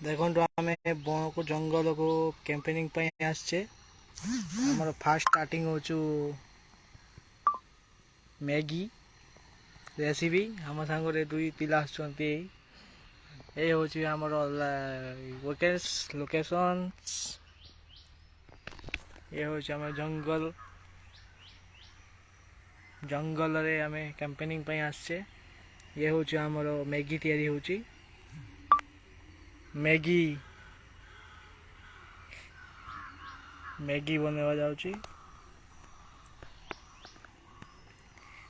ଦେଖନ୍ତୁ ଆମେ ବଣକୁ ଜଙ୍ଗଲକୁ କ୍ୟାମ୍ପେନିଂ ପାଇଁ ଆସିଛେ। ଆମର ଫାଷ୍ଟ ଷ୍ଟାର୍ଟିଂ ହେଉଛୁ ମ୍ୟାଗି ରେସିପି। ଆମ ସାଙ୍ଗରେ ଦୁଇ ପିଲା ଆସୁଛନ୍ତି। ଏଇ ହେଉଛି ଆମର ଲୋକେସନ୍। ଏ ହେଉଛି ଆମର ଜଙ୍ଗଲରେ ଆମେ କ୍ୟାମ୍ପେନିଂ ପାଇଁ ଆସିଛେ। ଇଏ ହେଉଛି ଆମର ମ୍ୟାଗି ତିଆରି ହେଉଛି। ମ୍ୟାଗି ବନେଇବା ଯାଉଛି।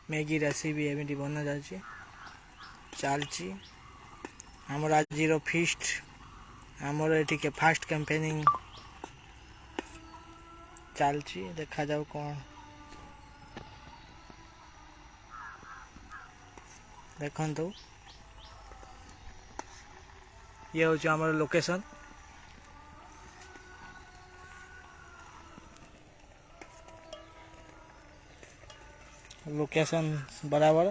ମ୍ୟାଗି ରେସିପି ଏମିତି ବନାଯାଉଛି ଚାଲିଛି। ଆମର ଆଜିର ଫିଷ୍ଟ, ଆମର ଏଠି ଫାଷ୍ଟ କ୍ୟାମ୍ପେନିଂ ଚାଲିଛି। ଦେଖାଯାଉ କ'ଣ। ଦେଖନ୍ତୁ, ଇଏ ହେଉଛି ଆମର ଲୋକେସନ୍। ବରାବର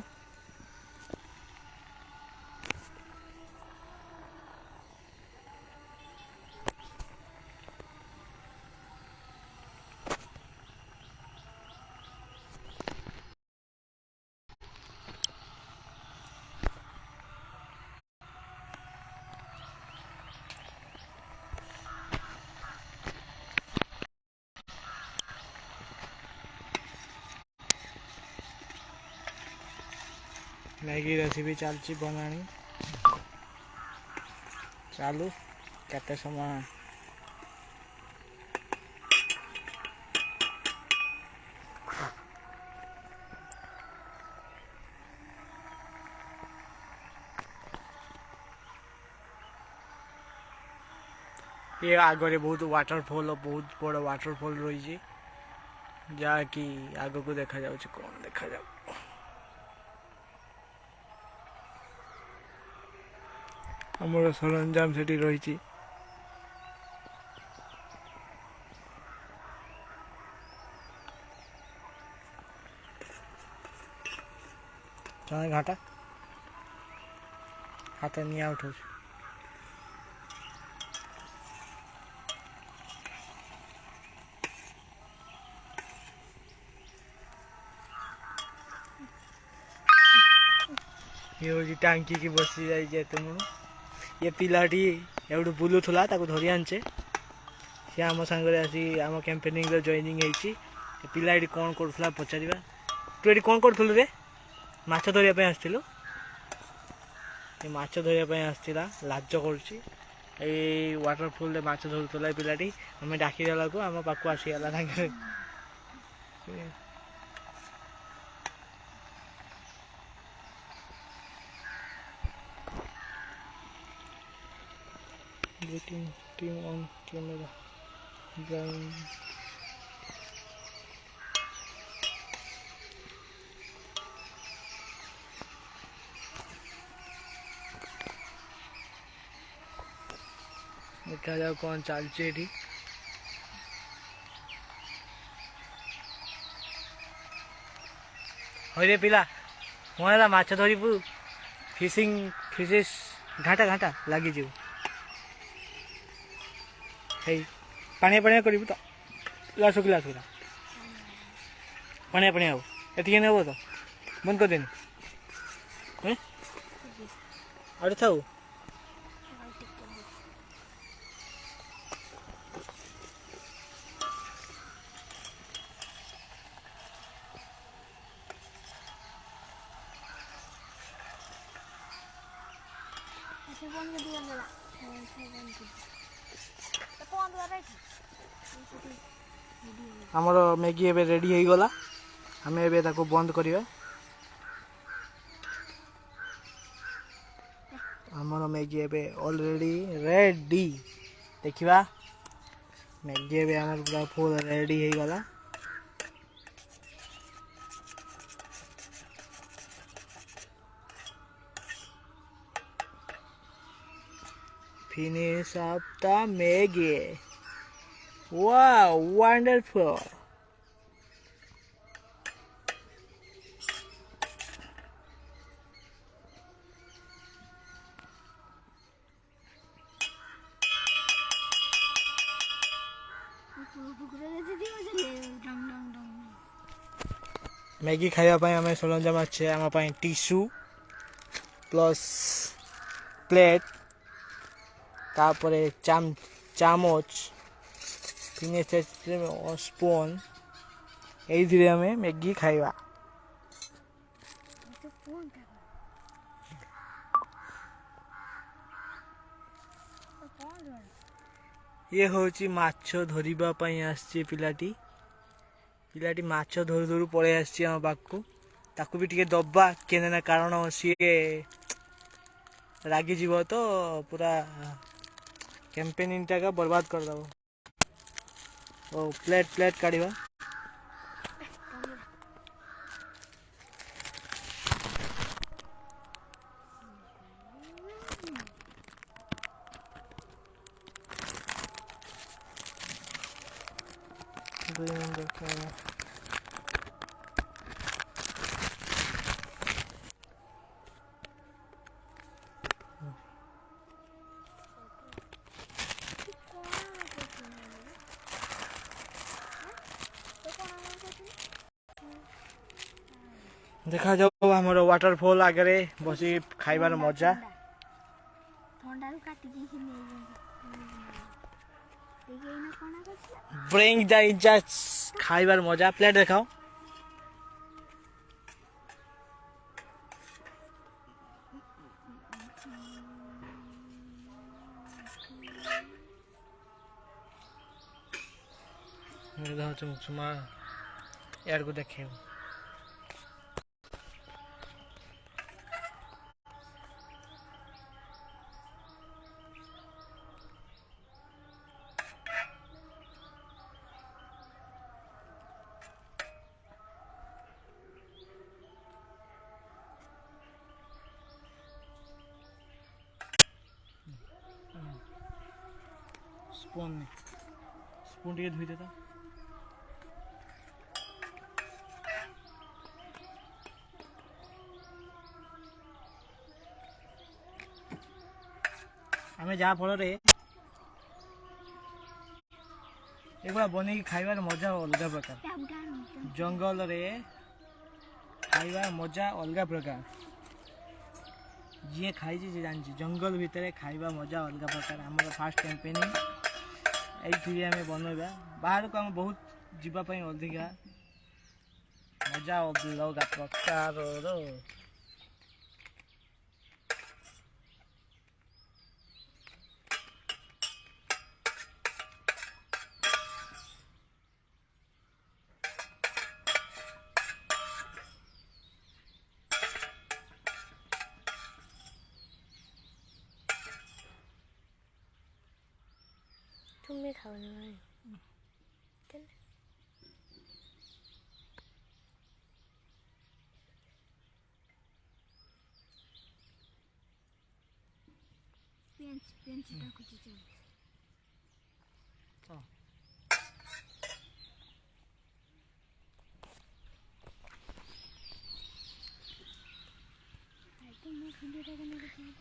ମ୍ୟାଗି ରେସିପି ଚାଲିଛି ବନାଣି ଚାଲୁ। କେତେ ସମୟ ये आगे बहुत वाटरफॉल बहुत बड़ वाटरफॉल रही जहाँकि आग को देखा जा कौन देखा जा आमर सरंजाम से रही। घाटा हाथ निआ उठा ये हूँ टांकी की बसी जाइए तुम। ये पिलाटी एवढू बुलूला धरी आनचे सी आम सांगे आसी आम कैंपेनिंग जॉइनिंग होती। पिला ये कौन करूला पचार तू ये कौन करूँ रे माछ धरिया आसलु माछ धरिया आसला लाज कर वाटरफॉल माछ धरुला पिलाटी आम डाकीदेला को आम पाक आसीगला Getting team on camera. Drawing. देखा जाओ कौन चलचे एटी। हरे पिला मोला माछ धरबू फिशेस घाटा घाटा लगी जीव पानी पानी कर तो शुखला पानी पानी आउ ये नेब तो बंद कर देनी अरे था आमर मैगी एबे रेडी हो गला। हमें एबे ताको बंद करिया। आमर मैगी एबे ऑलरेडी रेडी देखिबा। मैगी एबे आमर पूरा फुल रेडी हो गला। Finish up the Maggie. Wow, wonderful. Maggi खाइबा आम सरंजाम अच्छे आम टिश्यू प्लस प्लेट तापर चामच फिनिश स्पून ये आम मैगी खाइबा। ये हूँ माछ धरवाई आसी पिलाटी पिलाटी माछ धरू धरू पलि आसी आम पाखु ताकू भी टे दबा के कारण सी रागी जीव तो पूरा कैंपेनिंग टा बर्बाद करदब। ओ प्लेट प्लेट काढ़ा देखा जाओ हमर वाटरफॉल आगे बसी खाइबार मजा ब्रिंग द जस्ट खाइबार मजा प्लेट देखाओ यार को देखे स्पून टे धुई देता आमे जहाँ फल एगुड़ा बन खाइबार मजा अलग प्रकार जंगल रे खाइबार मजा अलग प्रकार जी खाई जानची जंगल भितर खाइबा मजा अलग प्रकार आम फास्ट कैंपेनिंग ये आम बनवा बाहर को आम बहुत जीवाई अधिका मजा अलग प्रकार तुम्हें खाना है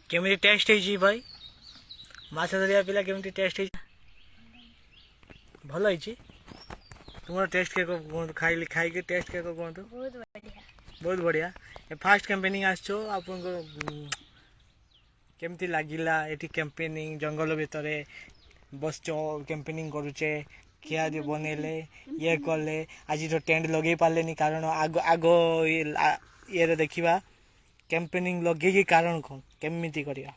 केमी टेस्ट है भाई माछ धरिया पिला केमी टेस्ट है भल है तुम टेस्ट के खाई खाई टेस्ट के कहतु बहुत बढ़िया फास्ट कैंपेनिंग आसो आपन केमती लगिला एटी कैंपेनिंग जंगल भितर बस कैंपेनिंग करुचे खिया दी बनैले ये कले आज तो टेंट लगे पारे कारण आग आग ये देखा कैंपेनिंग लगे कारण कौन केमिति करिया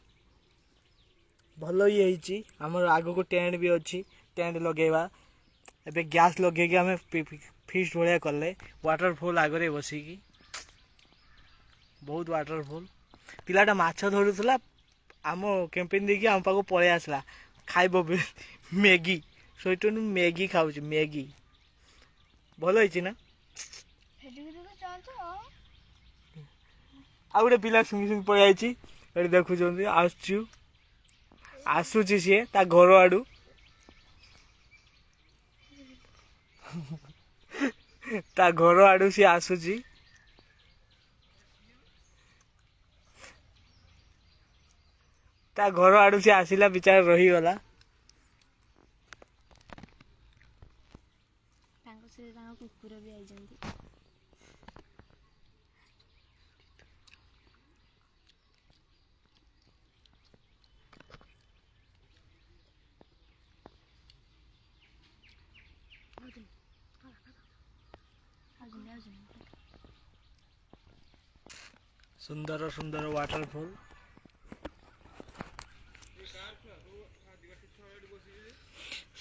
भल ही आमर आग को टेंट भी अच्छी टेंट लगेवा एबे गैस लगे आम फिस्ट भाया कले वाटरफॉल आगे बसिकी बहुत वाटरफॉल पिलाटा माछ धरुला आम कैंपेन देखिए आम पाक पलि आसला खाइब मैगी सही मैगी खाऊ मैगी भल है ना आ गए पिला सुंगी सुंगी पलि आई देखुं आसुची सी ता घर आड़ू ता घर आड़ू सी आसुची ता घर आड़ू सी आसिला बिचार रही गला कुकुर भी आई ସୁନ୍ଦର ସୁନ୍ଦର ୱାଟରଫଲ୍।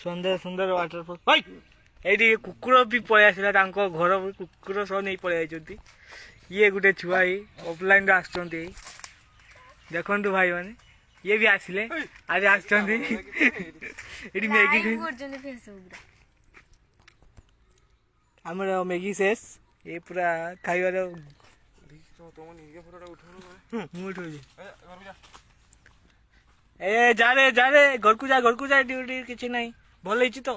ସୁନ୍ଦର ସୁନ୍ଦର ୱାଟରଫଲ୍। ଏଇଠି କୁକୁର ବି ପଳେଇ ଆସିଲା, ତାଙ୍କ ଘର କୁକୁର ସହ ନେଇ ପଳେଇ ଯାଇଛନ୍ତି। ଇଏ ଗୋଟେ ଛୁଆ ଅଫଲାଇନ୍ରୁ ଆସୁଛନ୍ତି। ଦେଖନ୍ତୁ ଭାଇମାନେ, ଇଏ ବି ଆସିଲେ, ଆଜି ଆସିଛନ୍ତି। ଏଠି ମ୍ୟାଗି ଆମର ମ୍ୟାଗି ଶେଷ। ଏ ପୁରା ଖାଇବାର ମୁଁ ଉଠଉଛି। ଏ ଯାରେ ଘରକୁ ଯା ଏଠି କିଛି ନାହିଁ। ଭଲ ହେଇଛି ତ।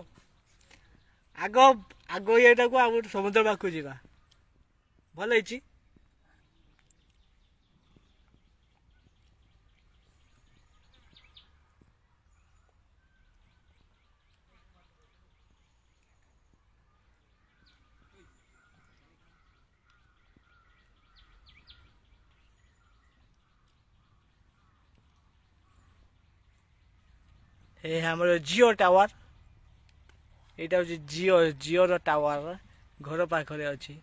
ଆଗ ଇଏଟାକୁ ଆଉ ଗୋଟେ ସମୁଦ୍ର ପାଖକୁ ଯିବା। ଭଲ ହେଇଛି। ଏ ଆମର ଜିଓ ଟାୱାର। ଏଇଟା ହଉଛି ଜିଓର ଟାୱାର, ଘର ପାଖରେ ଅଛି।